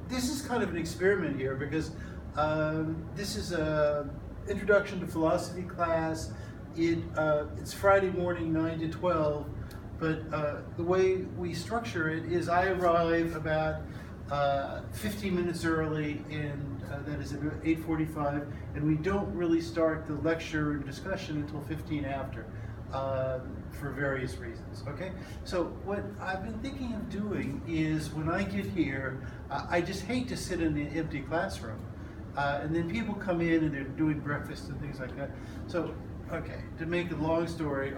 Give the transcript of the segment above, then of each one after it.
this is kind of an experiment here because this is a introduction to philosophy class. It's Friday morning, 9 to 12, but the way we structure it is I arrive about 15 minutes early, and that is at 8:45, and we don't really start the lecture and discussion until 15 after. For various reasons, okay? So what I've been thinking of doing is when I get here, I just hate to sit in the empty classroom. And then people come in and they're doing breakfast and things like that. So, okay, to make a long story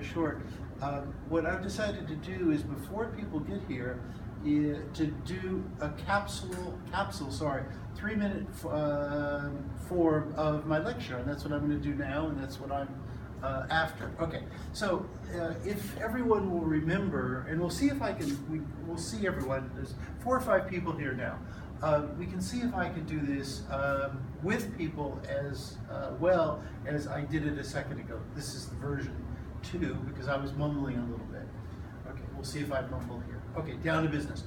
short, what I've decided to do is before people get here, to do a 3-minute form of my lecture, and that's what I'm going to do now, and that's what I'm after. Okay, so if everyone will remember, and we'll see if I can, we'll see everyone, there's 4 or 5 people here now. We can see if I can do this with people as well as I did it a second ago. This is the version 2 because I was mumbling a little bit. Okay, we'll see if I mumble here. Okay, down to business.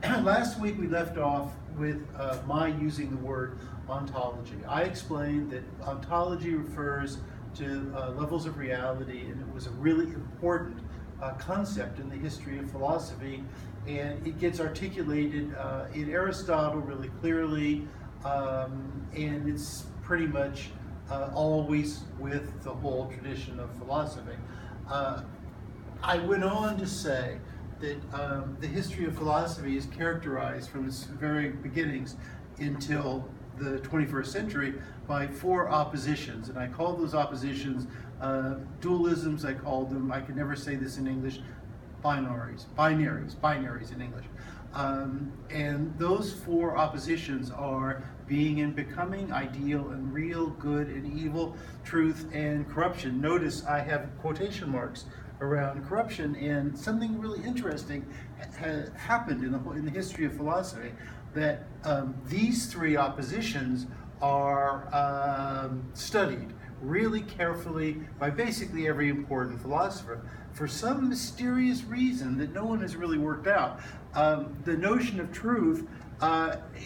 Last week we left off with my using the word ontology. I explained that ontology refers to levels of reality, and it was a really important concept in the history of philosophy, and it gets articulated in Aristotle really clearly, and it's pretty much always with the whole tradition of philosophy. I went on to say that the history of philosophy is characterized from its very beginnings until the 21st century by 4 oppositions, and I call those oppositions dualisms. I call them, I can never say this in English, binaries in English. And those 4 oppositions are being and becoming, ideal and real, good and evil, truth and corruption. Notice I have quotation marks around corruption, and something really interesting happened in the history of philosophy, that these 3 oppositions are studied really carefully by basically every important philosopher. For some mysterious reason that no one has really worked out, the notion of truth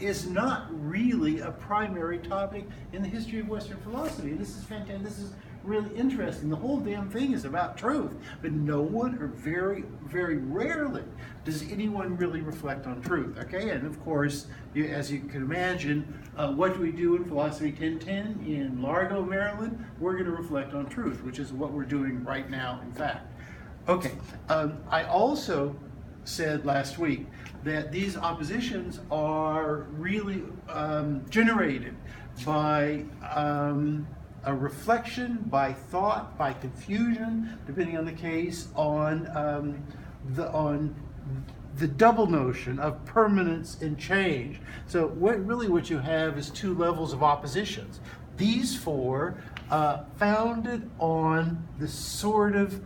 is not really a primary topic in the history of Western philosophy. This is fantastic. This is really interesting. The whole damn thing is about truth, but no one, or very, very rarely, does anyone really reflect on truth. Okay, and of course, as you can imagine, what we do in Philosophy 1010 in Largo, Maryland, we're going to reflect on truth, which is what we're doing right now, in fact. Okay, I also said last week that these oppositions are really generated by a reflection, by thought, by confusion, depending on the case, on the double notion of permanence and change. So what you have is 2 levels of oppositions. These 4 founded on the sort of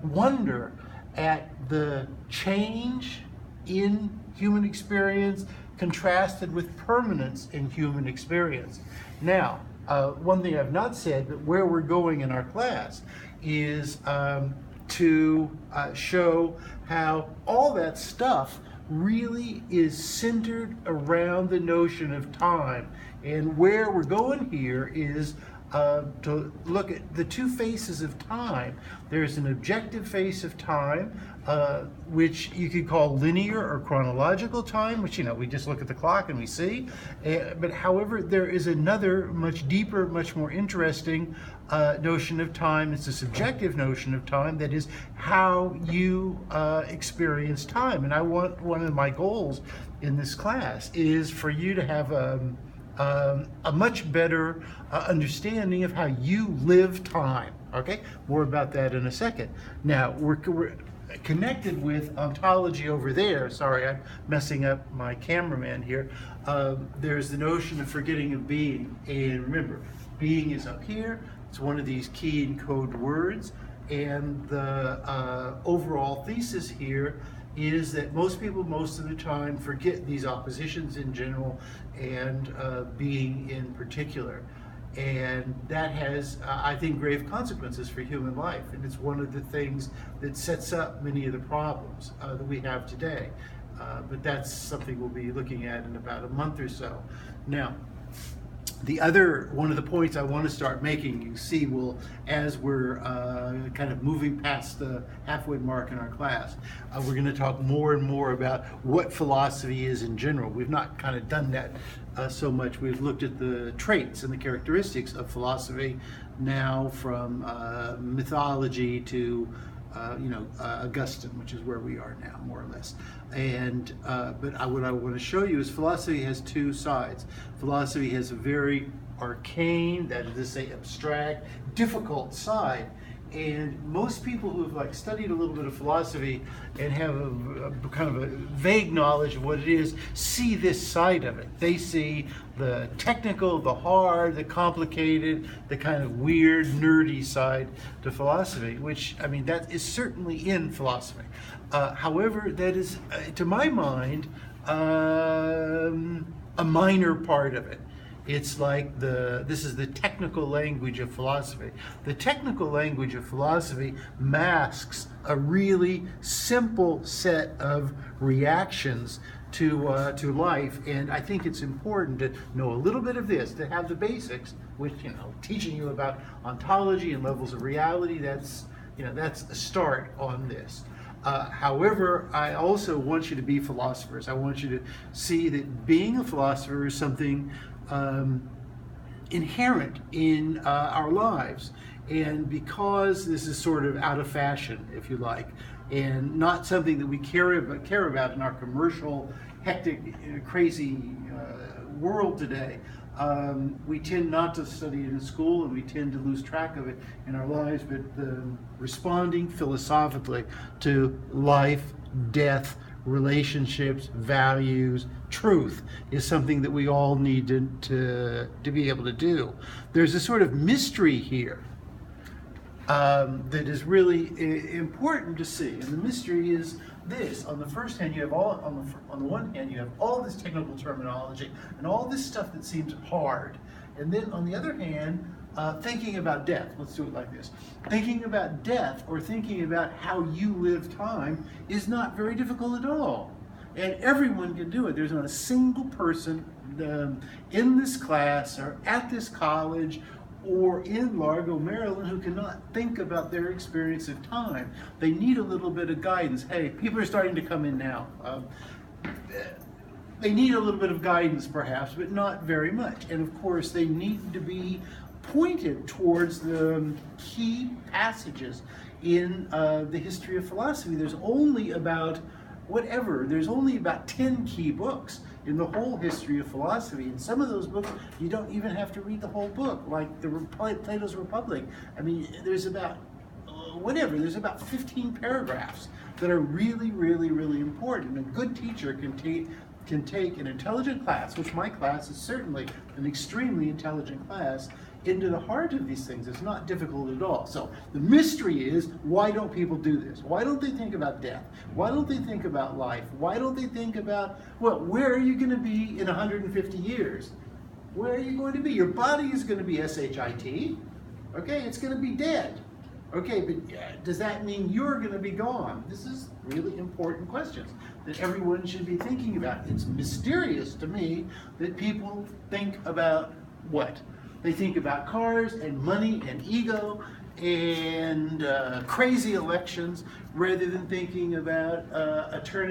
wonder at the change in human experience contrasted with permanence in human experience. Now, one thing I've not said, but where we're going in our class is to show how all that stuff really is centered around the notion of time. And where we're going here is to look at the 2 faces of time. There's an objective face of time, which you could call linear or chronological time, which, we just look at the clock and we see. But however, there is another much deeper, much more interesting notion of time. It's a subjective notion of time, that is how you experience time. And one of my goals in this class is for you to have a much better understanding of how you live time. Okay, more about that in a second. Now we're connected with ontology over there. Sorry, I'm messing up my cameraman here. There's the notion of forgetting of being, and remember, being is up here. It's one of these key and code words, and the overall thesis here is that most people most of the time forget these oppositions in general and being in particular. And that has, I think, grave consequences for human life. And it's one of the things that sets up many of the problems that we have today. But that's something we'll be looking at in about a month or so. Now, the other one of the points I want to start making, you see, as we're kind of moving past the halfway mark in our class, we're going to talk more and more about what philosophy is in general. We've not kind of done that so much. We've looked at the traits and the characteristics of philosophy now, from mythology to Augustine, which is where we are now, more or less. And but what I want to show you is philosophy has two sides. Philosophy has a very arcane, that is to say abstract, difficult side. And most people who have studied a little bit of philosophy and have a kind of a vague knowledge of what it is, see this side of it. They see the technical, the hard, the complicated, the kind of weird, nerdy side to philosophy, which, I mean, that is certainly in philosophy. However, that is, to my mind, a minor part of it. It's like this is the technical language of philosophy. The technical language of philosophy masks a really simple set of reactions to life, and I think it's important to know a little bit of this, to have the basics, which, teaching you about ontology and levels of reality, that's a start on this. However, I also want you to be philosophers. I want you to see that being a philosopher is something inherent in our lives, and because this is sort of out of fashion, if you like, and not something that we care about in our commercial, hectic, crazy world today, we tend not to study it in school, and we tend to lose track of it in our lives. But responding philosophically to life, death, relationships, values, truth is something that we all need to be able to do. There's a sort of mystery here that is really important to see, and the mystery is this: on the first hand, you have on the one hand, you have all this technical terminology and all this stuff that seems hard, and then on the other hand, thinking about death. Let's do it like this. Thinking about death, or thinking about how you live time, is not very difficult at all. And everyone can do it. There's not a single person in this class, or at this college, or in Largo, Maryland, who cannot think about their experience of time. They need a little bit of guidance. Hey, people are starting to come in now. They need a little bit of guidance, perhaps, but not very much. And of course, they need to be pointed towards the key passages in the history of philosophy. There's only about 10 key books in the whole history of philosophy. And some of those books, you don't even have to read the whole book, like Plato's Republic. I mean, there's about 15 paragraphs that are really, really, really important. A good teacher can take an intelligent class, which my class is certainly an extremely intelligent class, into the heart of these things. It's not difficult at all. So the mystery is, why don't people do this? Why don't they think about death? Why don't they think about life? Why don't they think about, well, where are you going to be in 150 years? Where are you going to be? Your body is going to be SHIT. Okay, it's going to be dead. Okay, but does that mean you're going to be gone? This is really important questions that everyone should be thinking about. It's mysterious to me that people think about what? They think about cars and money and ego and crazy elections, rather than thinking about eternity.